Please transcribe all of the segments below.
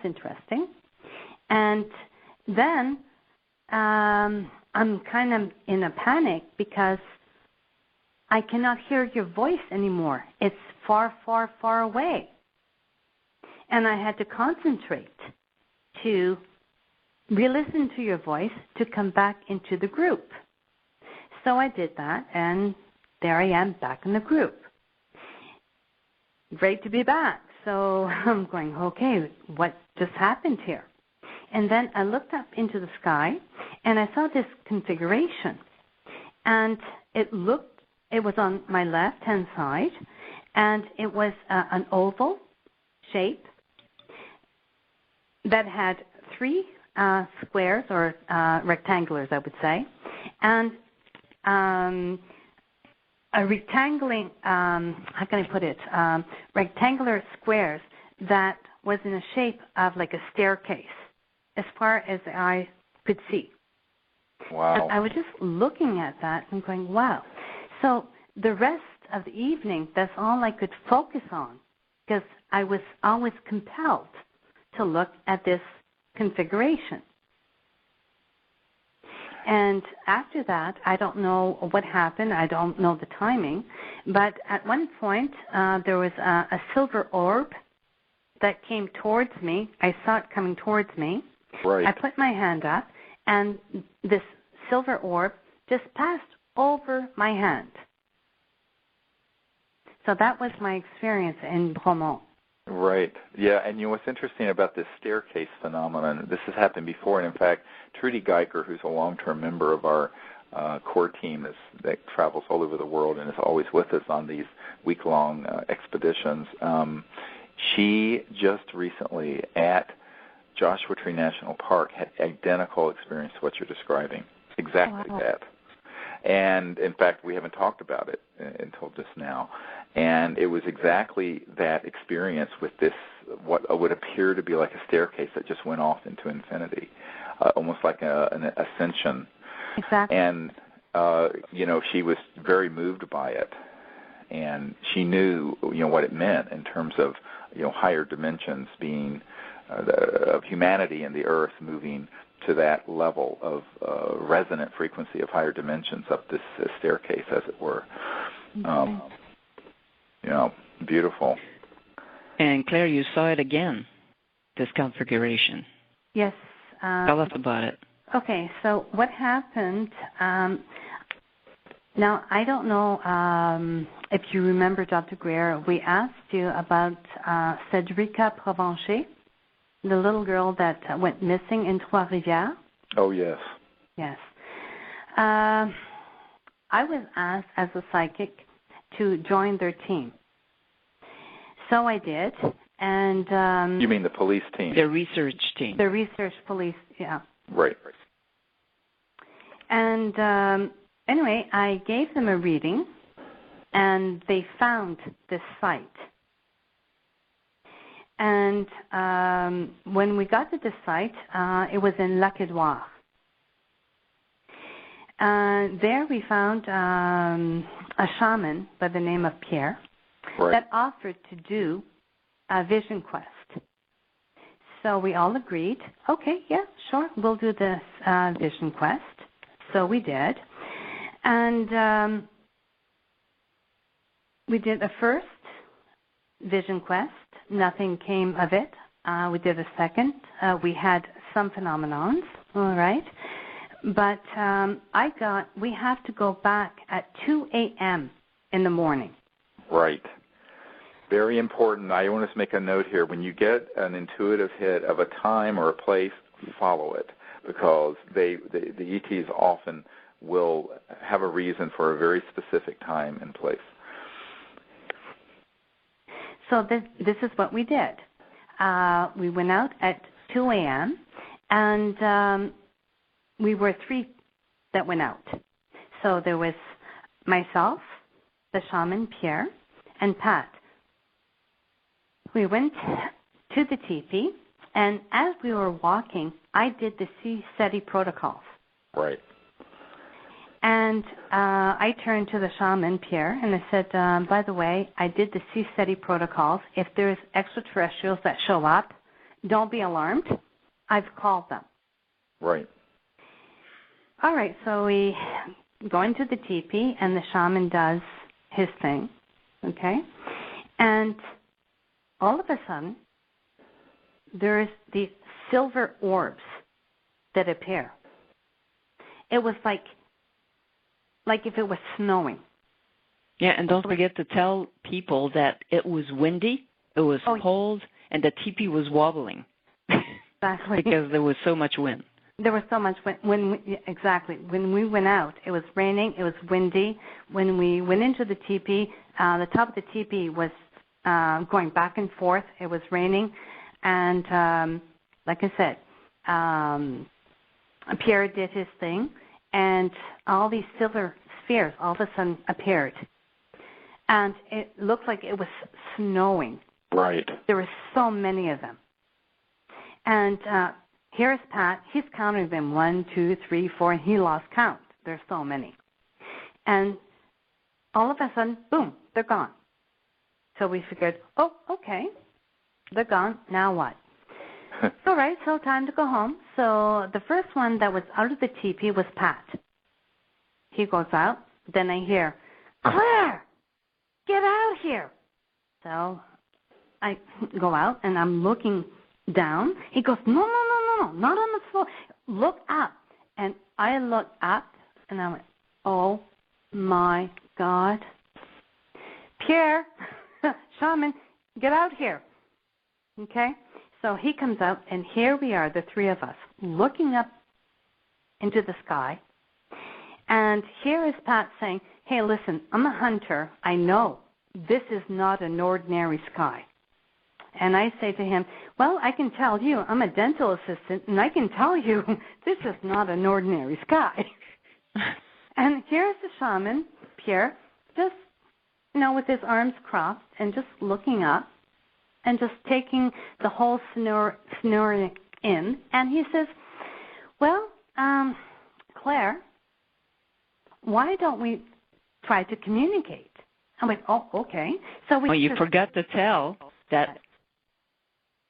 interesting. And then I'm kind of in a panic because I cannot hear your voice anymore. It's far, far, far away. And I had to concentrate to re-listen to your voice to come back into the group. So I did that, and there I am back in the group. Great to be back. So I'm going, okay, what just happened here? And then I looked up into the sky, and I saw this configuration. And it was on my left-hand side, and it was an oval shape that had three squares, or rectangulars, I would say, and a rectangular, how can I put it, rectangular squares that was in the shape of like a staircase, as far as the eye could see. Wow. And I was just looking at that and going, wow. So the rest of the evening, that's all I could focus on, because I was always compelled to look at this configuration. And after that, I don't know what happened. I don't know the timing. But at one point, there was a silver orb that came towards me. I saw it coming towards me. Right. I put my hand up, and this silver orb just passed over my hand. So that was my experience in Bromont. Right. Yeah, and you know what's interesting about this staircase phenomenon, this has happened before, and in fact, Trudy Geiker, who's a long-term member of our core team that travels all over the world and is always with us on these week-long expeditions, she just recently at Joshua Tree National Park had identical experience to what you're describing, exactly that. And, in fact, we haven't talked about it until just now. And it was exactly that experience with this, what would appear to be like a staircase that just went off into infinity, almost like an ascension. Exactly. And, she was very moved by it. And she knew, what it meant in terms of, higher dimensions being of humanity and the earth moving to that level of resonant frequency of higher dimensions up this staircase, as it were. Okay. Beautiful. And Claire, you saw it again, this configuration. Yes. Tell us about it. Okay, so what happened, now I don't know if you remember, Dr. Greer, we asked you about Cédrica Provencher, the little girl that went missing in Trois-Rivières. Oh, yes. Yes. I was asked as a psychic to join their team. So I did. And you mean the police team? The research team. The research police, yeah. Right. And anyway, I gave them a reading, and they found this site. And when we got to the site, it was in Lac-Édouard. There we found a shaman by the name of Pierre that offered to do a vision quest. So we all agreed, okay, yeah, sure, we'll do this vision quest. So we did. And we did the first vision quest. Nothing came of it. We did a second. We had some phenomenons, all right. But we have to go back at 2 a.m. in the morning. Right. Very important. I want to make a note here. When you get an intuitive hit of a time or a place, follow it, because the ETs often will have a reason for a very specific time and place. So this is what we did. We went out at 2 a.m., and we were three that went out. So there was myself, the shaman Pierre, and Pat. We went to the teepee, and as we were walking, I did the CSETI protocols. Right. And I turned to the shaman, Pierre, and I said, by the way, I did the CSETI protocols. If there's extraterrestrials that show up, don't be alarmed. I've called them. Right. All right, so we go into the teepee, and the shaman does his thing, okay? And all of a sudden, there's these silver orbs that appear. It was like if it was snowing. Yeah, and don't forget to tell people that it was windy, it was cold, and the teepee was wobbling. Exactly. Because there was so much wind. There was so much wind. Exactly. When we went out, it was raining, it was windy. When we went into the teepee, the top of the teepee was going back and forth. It was raining. And like I said, Pierre did his thing, and all these silver spheres all of a sudden appeared. And it looked like it was snowing. Right. There were so many of them. And here's Pat. He's counting them 1, 2, 3, 4, and he lost count. There's so many. And all of a sudden, boom, they're gone. So we figured, oh, okay, they're gone. Now what? All right, so time to go home. So the first one that was out of the teepee was Pat. He goes out. Then I hear, Claire, get out here. So I go out, and I'm looking down. He goes, no, not on the floor. Look up. And I look up, and I went, oh, my God. Pierre, shaman, get out here. Okay? So he comes out, and here we are, the three of us, looking up into the sky. And here is Pat saying, hey, listen, I'm a hunter. I know this is not an ordinary sky. And I say to him, well, I can tell you, I'm a dental assistant, and I can tell you this is not an ordinary sky. And here's the shaman, Pierre, just, with his arms crossed and just looking up and just taking the whole scenario in. And he says, well, Claire, why don't we try to communicate? I went, oh, okay. So you forgot to tell that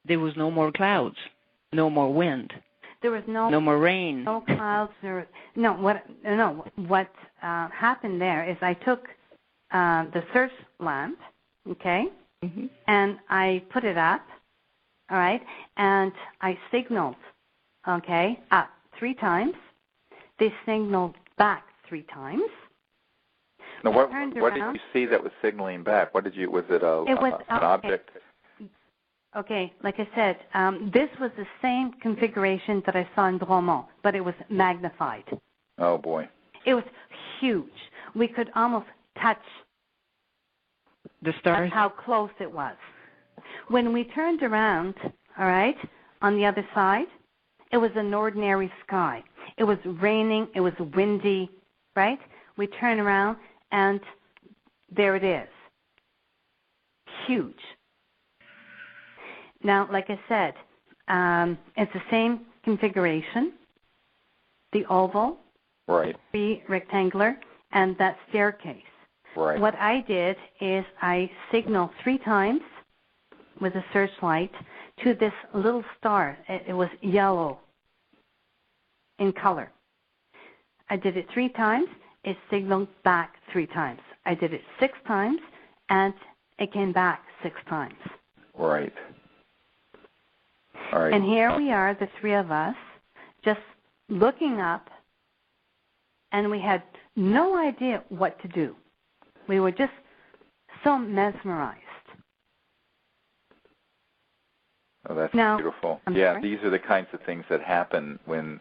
there was no more clouds, no more wind. There was no more rain. No clouds. What happened there is I took the search lamp, okay, mm-hmm. and I put it up, all right, and I signaled, okay, up 3 times. They signaled back 3 times. Now, what did you see that was signaling back? Was it an object? Okay, like I said, this was the same configuration that I saw in Bromont, but it was magnified. Oh, boy. It was huge. We could almost touch the stars. That's how close it was. When we turned around, all right, on the other side, it was an ordinary sky. It was raining. It was windy, right? We turn around, and there it is. Huge. Now, like I said, it's the same configuration, the oval, right, 3 rectangular, and that staircase. Right. What I did is I signaled 3 times with a searchlight to this little star. It was yellow in color. I did it 3 times. It signaled back 3 times. I did it 6 times, and it came back 6 times. Right. All right. And here we are, the 3 of us, just looking up, and we had no idea what to do. We were just so mesmerized. Oh, that's now, beautiful. I'm yeah, sorry? These are the kinds of things that happen when,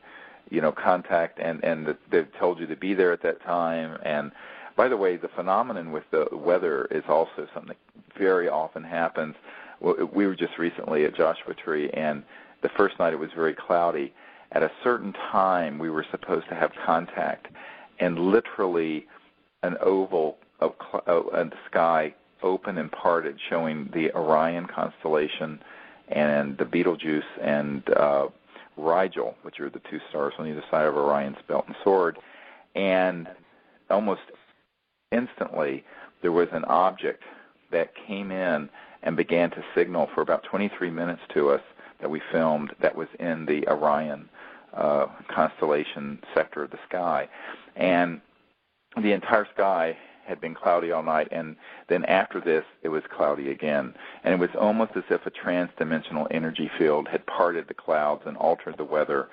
contact and they've told you to be there at that time. And by the way, the phenomenon with the weather is also something that very often happens. We were just recently at Joshua Tree, and the first night it was very cloudy. At a certain time, we were supposed to have contact, and literally an oval of the sky opened and parted, showing the Orion constellation and the Betelgeuse and Rigel, which are the 2 stars on either side of Orion's belt and sword. And almost instantly, there was an object that came in and began to signal for about 23 minutes to us that we filmed that was in the Orion constellation sector of the sky. And the entire sky had been cloudy all night, and then after this, it was cloudy again. And it was almost as if a trans-dimensional energy field had parted the clouds and altered the weather.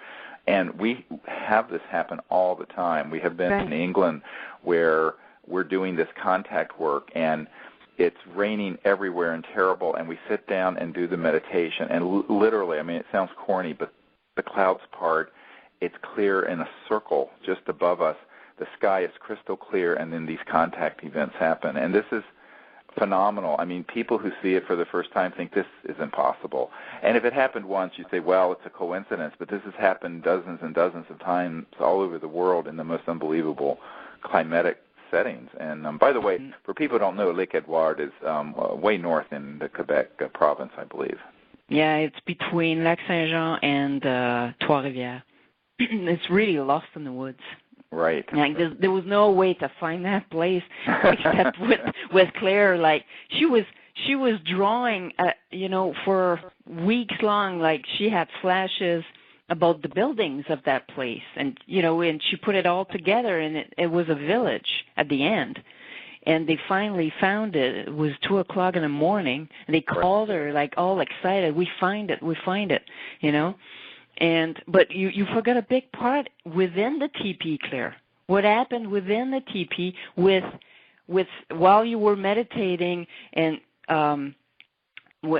And we have this happen all the time. We have been in England where we're doing this contact work, and it's raining everywhere and terrible, and we sit down and do the meditation. And literally, I mean, it sounds corny, but the clouds part. It's clear in a circle just above us. The sky is crystal clear, and then these contact events happen. And this is phenomenal. I mean, people who see it for the first time think this is impossible. And if it happened once, you say, well, it's a coincidence. But this has happened dozens and dozens of times all over the world in the most unbelievable climatic settings. And by the way, for people who don't know, Lake Edouard is way north in the Quebec province, I believe. Yeah, it's between Lac Saint-Jean and Trois-Rivières. It's really lost in the woods. Right. Like there was no way to find that place except with Claire. Like she was drawing, for weeks long. Like she had flashes about the buildings of that place, and and she put it all together, and it was a village at the end. And they finally found it. It was 2:00 in the morning, and they called her like all excited. We find it, But you forgot a big part within the teepee, Claire. What happened within the teepee with while you were meditating and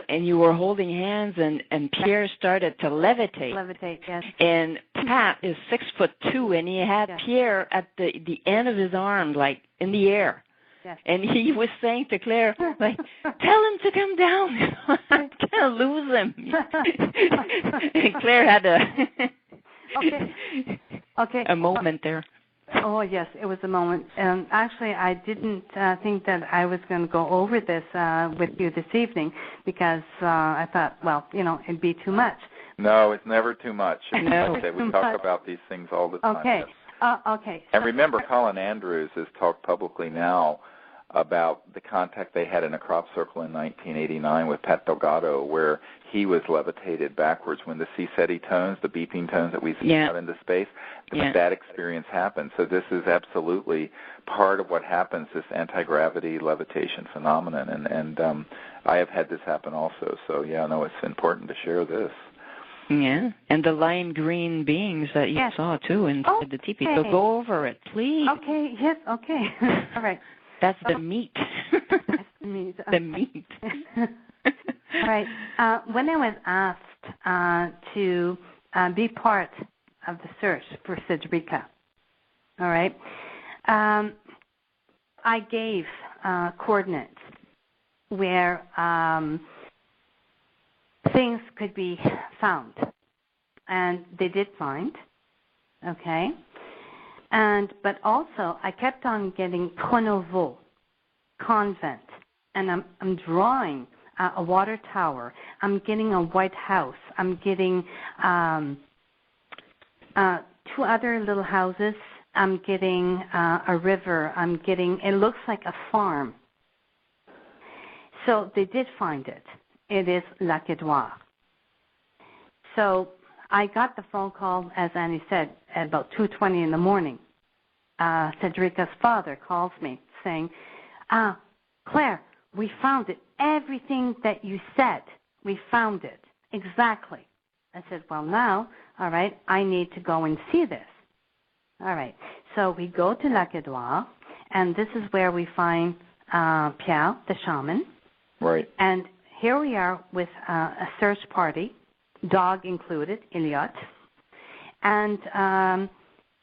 you were holding hands and Pierre started to levitate. Levitate, yes. And Pat is 6'2", and he had Pierre at the end of his arm, like in the air. Yes. And he was saying to Claire, like, tell him to come down. I'm going to lose him. And Claire had a moment there. Oh, yes, it was a moment. Actually, I didn't think that I was going to go over this with you this evening because I thought, well, it'd be too much. No, it's never too much. No. We talk about these things all the time. Okay. Yes. Okay. And remember, Colin Andrews has talked publicly now about the contact they had in a crop circle in 1989 with Pat Delgado, where he was levitated backwards when the CSETI tones, the beeping tones that we see out into space, that experience happened. So this is absolutely part of what happens, this anti-gravity levitation phenomenon. And I have had this happen also. So, it's important to share this. Yeah, and the lime green beings that you saw, too, inside the teepee. So go over it, please. Okay, yes, okay. All right. That's the meat. That's the meat. The meat. All right. When I was asked to be part of the search for Cedrica, all right, I gave coordinates where things could be found, and they did find, okay. But also, I kept on getting Conovo, convent, and I'm drawing a water tower. I'm getting a White House. I'm getting 2 other little houses. I'm getting a river. I'm getting, it looks like a farm. So they did find it. It is Lac Edouard. So I got the phone call, as Annie said, at about 2:20 in the morning. Cedrica's father calls me saying, Claire, we found it. Everything that you said, we found it. Exactly. I said, well, now, all right, I need to go and see this. All right. So we go to Lac Edouard, and this is where we find Pierre, the shaman. Right. And here we are with a search party, dog included, Elliot. And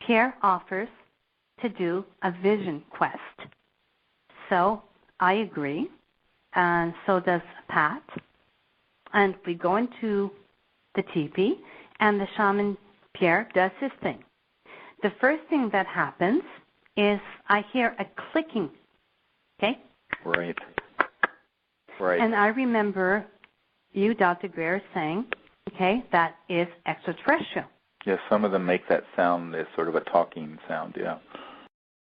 Pierre offers to do a vision quest. So I agree, and so does Pat. And we go into the teepee, and the shaman Pierre does his thing. The first thing that happens is I hear a clicking, okay? Right. Right. And I remember you, Dr. Greer, saying, okay, that is extraterrestrial. Yes, some of them make that sound as sort of a talking sound, yeah.